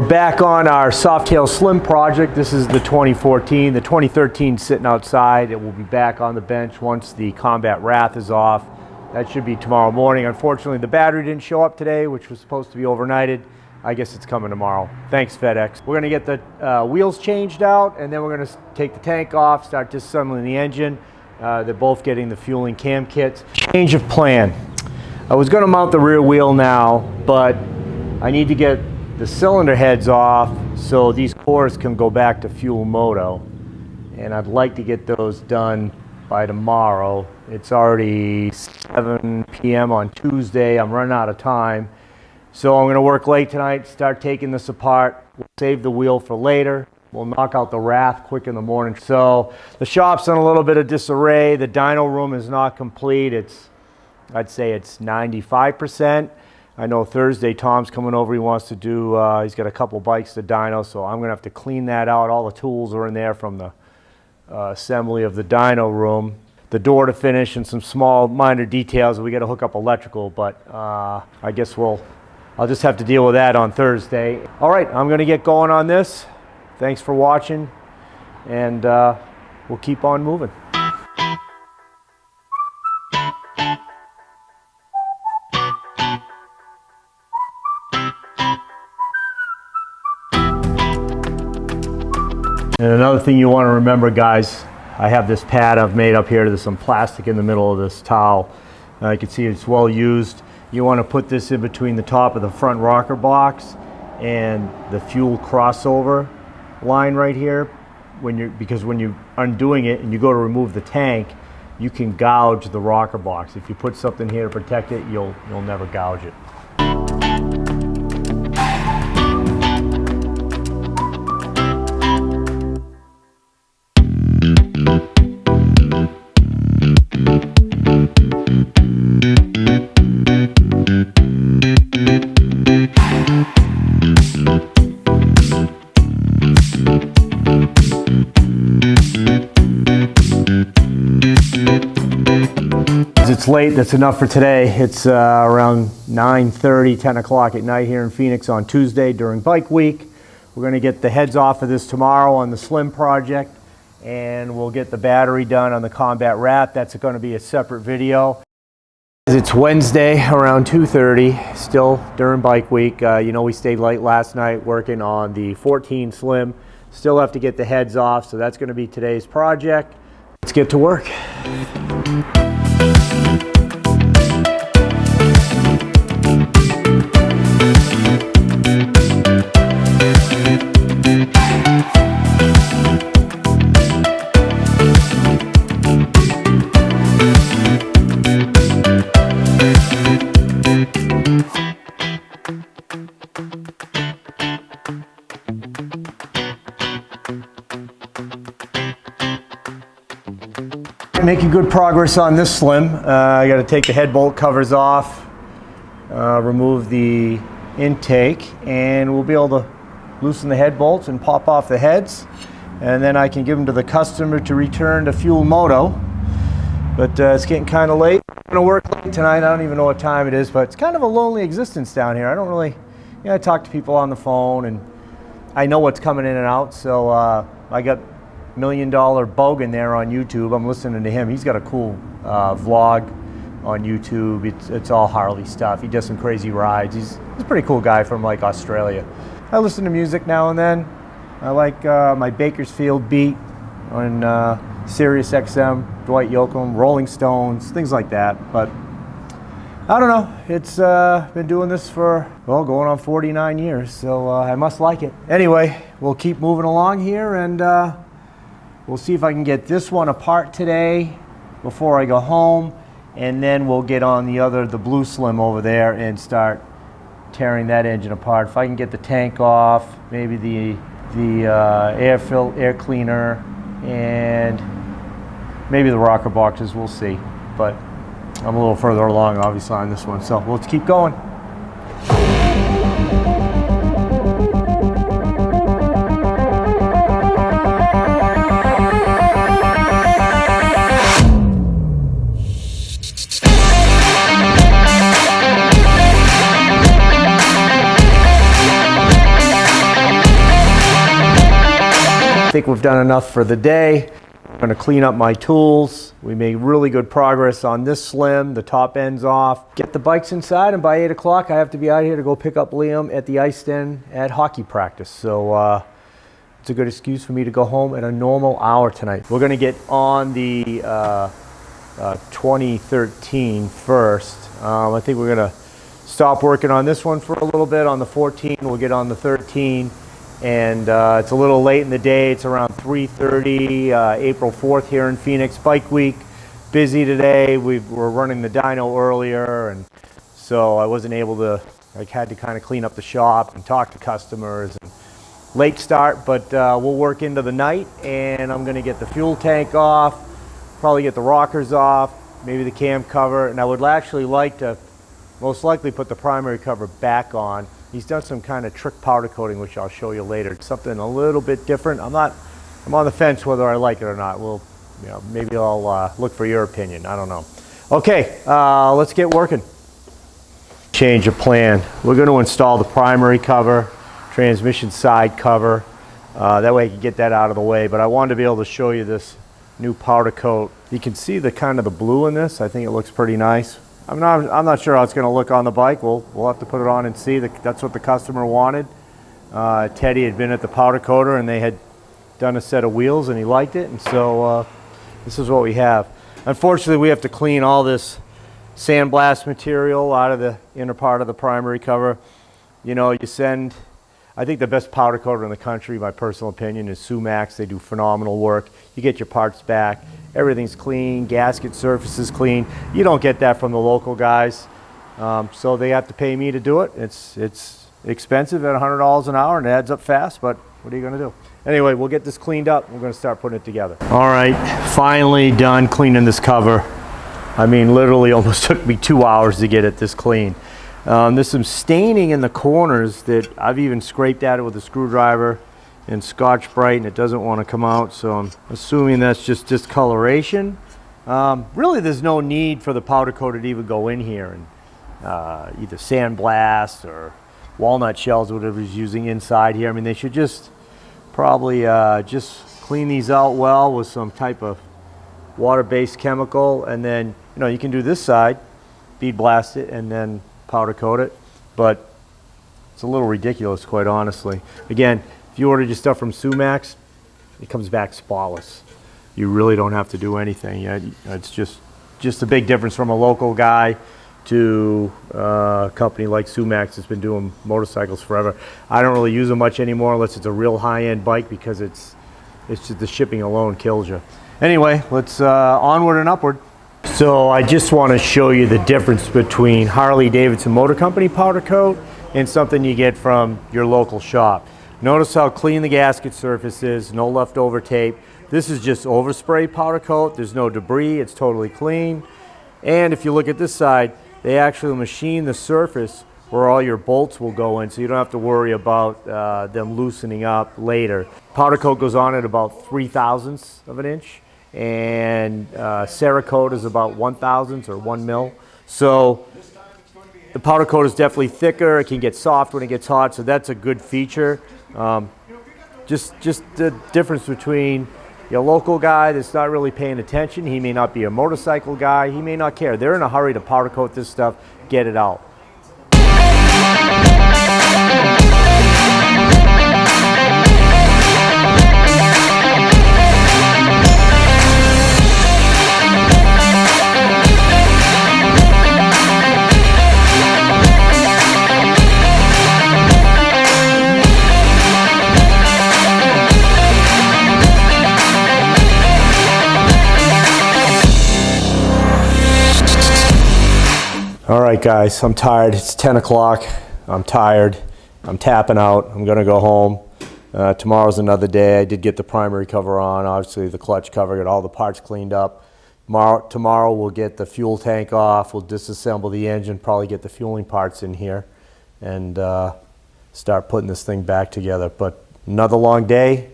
We're back on our Softail Slim project. This is the 2014. The 2013 sitting outside. It will be back on the bench once the Combat Wrath is off. That should be tomorrow morning. Unfortunately, the battery didn't show up today, which was supposed to be overnighted. I guess it's coming tomorrow. Thanks, FedEx. We're gonna get the wheels changed out, and then we're gonna take the tank off, start disassembling the engine. They're both getting the fueling cam kits. Change of plan. I was gonna mount the rear wheel now, but I need to get the cylinder heads off so these cores can go back to fuel moto, and I'd like to get those done by tomorrow. It's already 7 p.m. on Tuesday. I'm running out of time, so I'm going to work late tonight, start taking this apart. We'll save the wheel for later. We'll knock out the Wrath quick in the morning. So the shop's in a little bit of disarray. The dyno room is not complete. I'd say it's 95%. I know Thursday Tom's coming over. He wants to do, he's got a couple bikes to dyno, so I'm going to have to clean that out. All the tools are in there from the assembly of the dyno room. The door to finish and some small minor details. We got to hook up electrical, but I guess I'll just have to deal with that on Thursday. All right, I'm going to get going on this. Thanks for watching, and we'll keep on moving. And another thing you want to remember, guys, I have this pad I've made up here. There's some plastic in the middle of this towel. You can see it's well used. You want to put this in between the top of the front rocker box and the fuel crossover line right here. Because when you're undoing it and you go to remove the tank, you can gouge the rocker box. If you put something here to protect it, you'll never gouge it. It's late, that's enough for today. It's around 9:30, 10 o'clock at night here in Phoenix on Tuesday during bike week. We're going to get the heads off of this tomorrow on the Slim project, and we'll get the battery done on the Combat Wrath. That's going to be a separate video. It's Wednesday around 2:30, still during bike week. You know, we stayed late last night working on the 14 Slim. Still have to get the heads off, so that's going to be today's project. Let's get to work. Making good progress on this Slim. I got to take the head bolt covers off, remove the intake, and we'll be able to loosen the head bolts and pop off the heads, and then I can give them to the customer to return to fuel moto. But it's getting kind of late. I'm going to work late tonight. I don't even know what time it is, but it's kind of a lonely existence down here. I don't really, I talk to people on the phone, and I know what's coming in and out, so I got $1 Million Bogan there on YouTube. I'm listening to him. He's got a cool vlog on YouTube. It's all Harley stuff. He does some crazy rides. He's a pretty cool guy from like Australia. I listen to music now and then. I like my Bakersfield beat on Sirius XM, Dwight Yoakam, Rolling Stones, things like that. But I don't know. It's been doing this for, well, going on 49 years, so I must like it. Anyway, we'll keep moving along here, and we'll see if I can get this one apart today before I go home, and then we'll get on the blue Slim over there and start tearing that engine apart. If I can get the tank off, maybe the air cleaner, and maybe the rocker boxes, we'll see. But I'm a little further along, obviously, on this one, so let's keep going. I think we've done enough for the day. I'm going to clean up my tools. We made really good progress on this Slim. The top end's off. Get the bikes inside, and by 8 o'clock I have to be out here to go pick up Liam at the ice den at hockey practice. So it's a good excuse for me to go home at a normal hour tonight. We're going to get on the 2013 first. I think we're going to stop working on this one for a little bit. On the 14, we'll get on the 13. And it's a little late in the day. It's around 3:30, April 4th here in Phoenix. Bike week, busy today. We were running the dyno earlier, and so I wasn't able to, I had to kind of clean up the shop and talk to customers. And late start, but we'll work into the night, and I'm gonna get the fuel tank off, probably get the rockers off, maybe the cam cover, and I would actually like to most likely put the primary cover back on. He's done some kind of trick powder coating, which I'll show you later. It's something a little bit different. I'm on the fence whether I like it or not. We'll, maybe I'll look for your opinion. I don't know. Okay, let's get working. Change of plan. We're going to install the primary cover, transmission side cover. That way I can get that out of the way. But I wanted to be able to show you this new powder coat. You can see the kind of the blue in this. I think it looks pretty nice. I'm not sure how it's going to look on the bike. We'll have to put it on and see. That's what the customer wanted. Teddy had been at the powder coater, and they had done a set of wheels, and he liked it. And so this is what we have. Unfortunately, we have to clean all this sandblast material out of the inner part of the primary cover. I think the best powder coater in the country, my personal opinion, is Sumax. They do phenomenal work. You get your parts back. Everything's clean. Gasket surface is clean. You don't get that from the local guys. So they have to pay me to do it. It's expensive at $100 an hour, and it adds up fast, but what are you going to do? Anyway, we'll get this cleaned up. We're going to start putting it together. All right, finally done cleaning this cover. I mean, literally almost took me 2 hours to get it this clean. There's some staining in the corners that I've even scraped at it with a screwdriver and Scotch-Brite, and it doesn't want to come out, so I'm assuming that's just discoloration. Really, there's no need for the powder coater to even go in here and either sandblast or walnut shells, whatever he's using inside here. I mean, they should just probably just clean these out well with some type of water-based chemical, and then you can do this side, bead blast it, and then powder coat it. But it's a little ridiculous, quite honestly. Again, if you order your stuff from Sumax, it comes back spotless. You really don't have to do anything. It's just a big difference from a local guy to a company like Sumax that's been doing motorcycles forever. I don't really use them much anymore unless it's a real high-end bike, because it's just the shipping alone kills you. Anyway, let's onward and upward. So I just want to show you the difference between Harley-Davidson Motor Company powder coat and something you get from your local shop. Notice how clean the gasket surface is, no leftover tape. This is just overspray powder coat. There's no debris, it's totally clean. And if you look at this side, they actually machine the surface where all your bolts will go in, so you don't have to worry about them loosening up later. Powder coat goes on at about 3/1000ths of an inch, and Cerakote is about 1/1000th or 1 mil. So the powder coat is definitely thicker. It can get soft when it gets hot, so that's a good feature. Just the difference between your local guy that's not really paying attention. He may not be a motorcycle guy. He may not care. They're in a hurry to powder coat this stuff, get it out. All right, guys, I'm tired. It's 10 o'clock. I'm tired. I'm tapping out. I'm going to go home. Tomorrow's another day. I did get the primary cover on, obviously the clutch cover, got all the parts cleaned up. Tomorrow we'll get the fuel tank off. We'll disassemble the engine, probably get the fueling parts in here, and start putting this thing back together. But another long day.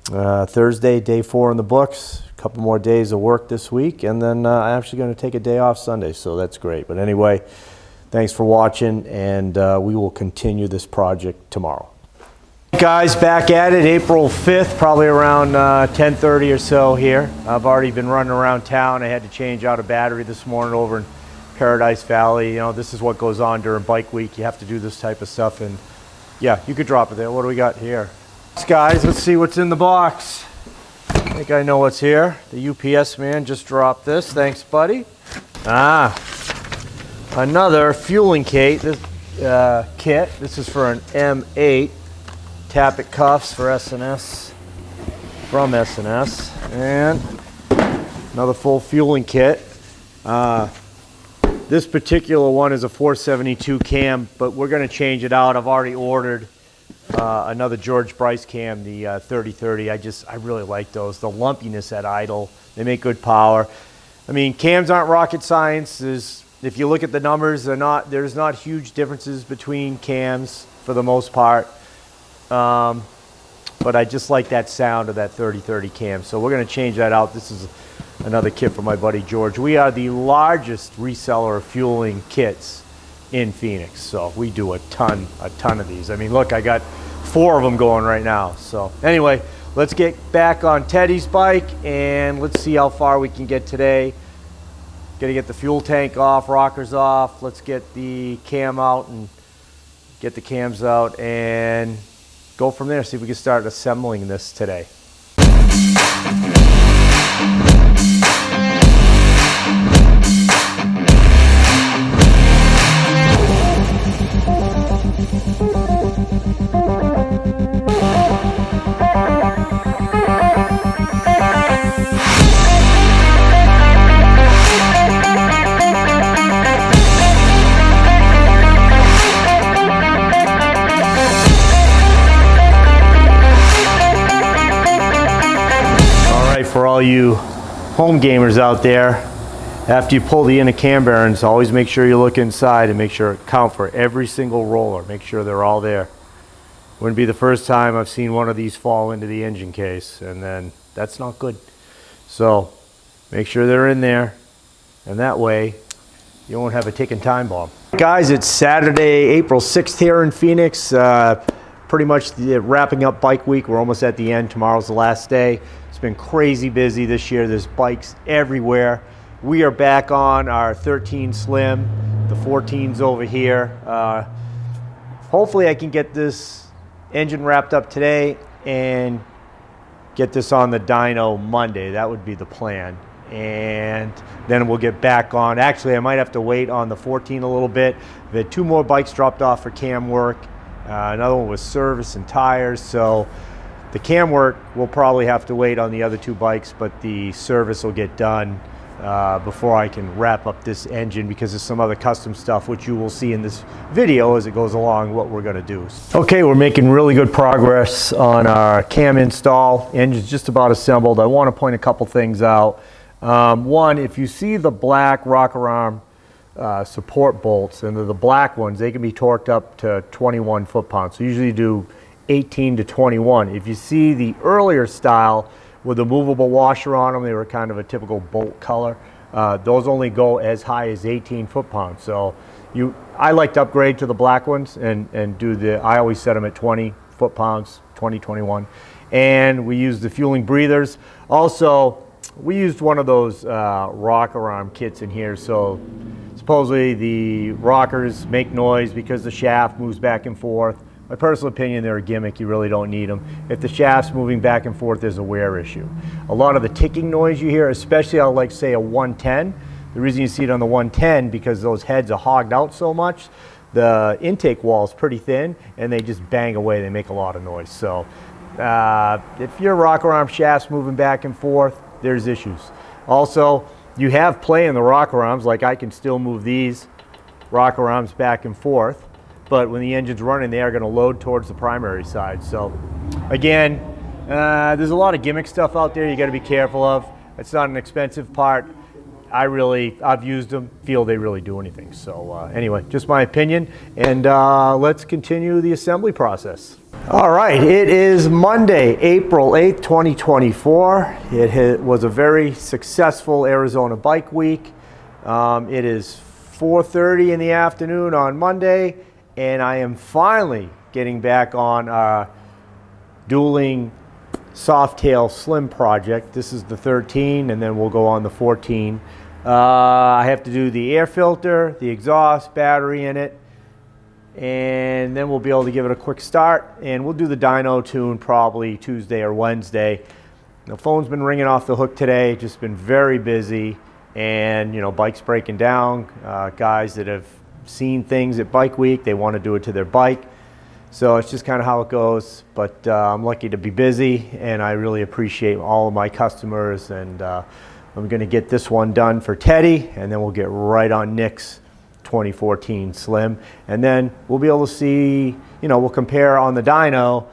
Thursday, day 4 in the books. A couple more days of work this week, and then I'm actually going to take a day off Sunday, so that's great. But anyway, thanks for watching, and we will continue this project tomorrow. Guys, back at it, April 5th, probably around 10:30 or so here. I've already been running around town. I had to change out a battery this morning over in Paradise Valley. You know, this is what goes on during bike week. You have to do this type of stuff, and yeah, you could drop it there. What do we got here? Guys, let's see what's in the box. I think I know what's here. The UPS man just dropped this. Thanks, buddy. Another fueling kit. This is for an M8. Tappet cuffs for S&S, from S&S, and another full fueling kit. This particular one is a 472 cam, but we're going to change it out. I've already ordered another George Bryce cam, the 3030. I really like those. The lumpiness at idle, they make good power. I mean, cams aren't rocket science. If you look at the numbers, there's not huge differences between cams for the most part. But I just like that sound of that 3030 cam. So we're going to change that out. This is another kit from my buddy George. We are the largest reseller of fueling kits in Phoenix. So we do a ton of these. I mean, look, I got 4 of them going right now. So anyway, let's get back on Teddy's bike and let's see how far we can get today. Got to get the fuel tank off, rockers off. Let's get the cam out and get the cams out and go from there, see if we can start assembling this today. For all you home gamers out there, after you pull the inner cam bearings, always make sure you look inside and make sure count for every single roller. Make sure they're all there. Wouldn't be the first time I've seen one of these fall into the engine case, and then that's not good. So make sure they're in there, and that way you won't have a ticking time bomb. Guys, it's Saturday, April 6th here in Phoenix. Pretty much wrapping up bike week. We're almost at the end. Tomorrow's the last day. It's been crazy busy this year. There's bikes everywhere. We are back on our 13 Slim. The 14's over here. Hopefully I can get this engine wrapped up today and get this on the dyno Monday. That would be the plan. And then we'll get back on. Actually, I might have to wait on the 14 a little bit. We had 2 more bikes dropped off for cam work. Another one was service and tires. So the cam work will probably have to wait on the other 2 bikes, but the service will get done before I can wrap up this engine, because there's some other custom stuff which you will see in this video as it goes along what we're going to do. Okay, we're making really good progress on our cam install. Engine's just about assembled. I want to point a couple things out. One, if you see the black rocker arm support bolts, and the black ones, they can be torqued up to 21 foot-pounds. So usually you do 18 to 21. If you see the earlier style with a movable washer on them, they were kind of a typical bolt color. Those only go as high as 18 foot-pounds. So I like to upgrade to the black ones and I always set them at 20 foot-pounds, 20, 21. And we use the fueling breathers. Also, we used one of those rocker arm kits in here. So supposedly the rockers make noise because the shaft moves back and forth. My personal opinion, they're a gimmick. You really don't need them. If the shaft's moving back and forth, there's a wear issue. A lot of the ticking noise you hear, especially on, like, say, a 110, the reason you see it on the 110, because those heads are hogged out so much, the intake wall is pretty thin, and they just bang away. They make a lot of noise. So if your rocker arm shaft's moving back and forth, there's issues. Also, you have play in the rocker arms. Like, I can still move these rocker arms back and forth, but when the engine's running, they are going to load towards the primary side. So again, there's a lot of gimmick stuff out there you got to be careful of. It's not an expensive part. I've used them, feel they really do anything. So anyway, just my opinion, and let's continue the assembly process. All right, it is Monday, April 8th, 2024. It was a very successful Arizona bike week. It is 4:30 in the afternoon on Monday, and I am finally getting back on Dueling Softail Slim project. This is the 13, and then we'll go on the 14. I have to do the air filter, the exhaust, battery in it, and then we'll be able to give it a quick start, and we'll do the dyno tune probably Tuesday or Wednesday. The phone's been ringing off the hook today, just been very busy, and you know, bikes breaking down, guys that have seen things at Bike Week, they want to do it to their bike. So it's just kind of how it goes, but I'm lucky to be busy, and I really appreciate all of my customers, and I'm going to get this one done for Teddy, and then we'll get right on Nick's 2014 Slim, and then we'll be able to see, you know, we'll compare on the dyno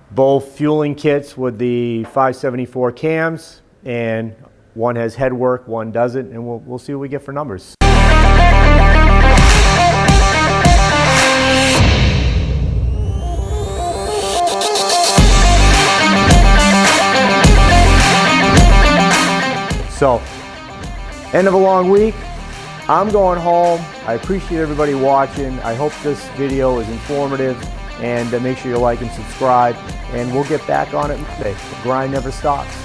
both fueling kits with the 574 cams, and one has head work, one doesn't, and we'll see what we get for numbers. So, end of a long week. I'm going home. I appreciate everybody watching. I hope this video is informative, and make sure you like and subscribe, and we'll get back on it Monday. The grind never stops.